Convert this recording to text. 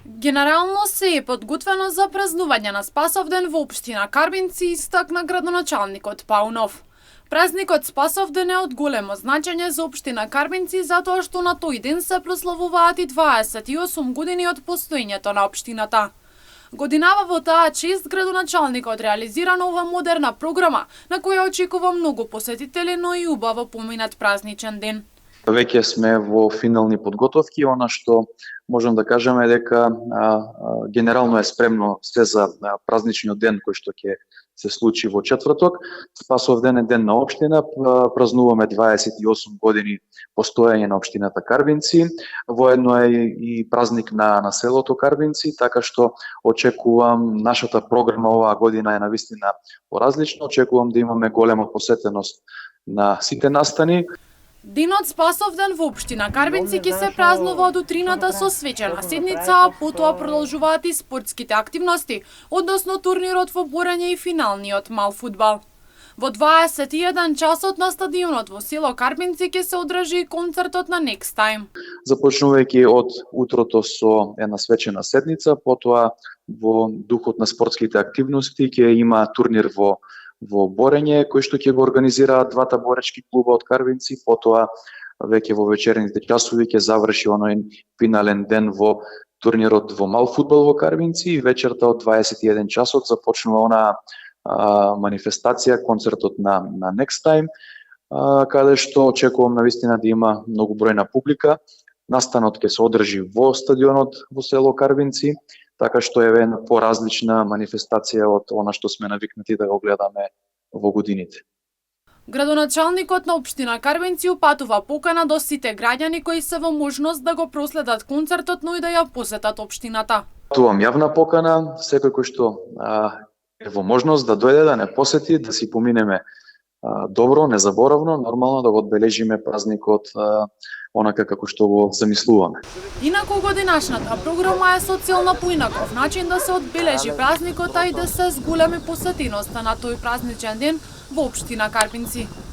Генерално се е подготвено за празнување на Спасовден во општина Карбинци, истакна градоначалникот Паунов. Празникот Спасовден е од големо значење за општина Карбинци затоа што на тој ден се прославуваат и 28 години од постоењето на општината. Годинава во таа чест градоначалникот реализира нова модерна програма на која очекува многу посетители, но и убаво поминат празничен ден. Веќе сме во финални подготовки, она што можам да кажеме дека генерално е спремно се за празничниот ден кој што ќе се случи во четврток. Спасовден е ден на општина, празнуваме 28 години постоење на општината Карбинци, воедно е и празник на селото Карбинци, така што очекувам нашата програма оваа година е навистина поразлична, очекувам да имаме голема посетеност на сите настани. Денот Спасовден во општина Карбинци ќе се празнува од утрината со свечена седница, а потоа продолжуваат и спортските активности, односно турнирот во борење и финалниот мал фудбал. Во 21 часот на стадионот во село Карбинци ќе се одржи концертот на Next Time. Започнувајќи од утрото со една свечена седница, потоа во духот на спортските активности ќе има турнир во борење, кој што ќе го организираат двата боречки клуба од Карбинци, потоа веќе во вечерните часови ќе заврши оној финален ден во турнирот во мал фудбал во Карбинци и вечерта од 21 часот започнува она манифестација, концертот на Next Time, каде што очекувам навистина да има многу бројна публика. Настанот ќе се одржи во стадионот во село Карбинци, така што е една поразлична манифестација од она што сме навикнати да го гледаме во годините. Градоначалникот на општина Карбинци упатува покана до сите граѓани кои се во можност да го проследат концертот, но и да ја посетат општината. Упатувам јавна покана, секој кој што е во можност да дојде да не посети, да си поминеме добро, незаборавно, нормално да го одбележиме празникот онака како што го замислуваме. Инаку годинашната програма е со цел на поинаков начин да се одбележи празникот, а и да се зголеми посетеноста на тој празничен ден во општина Карбинци.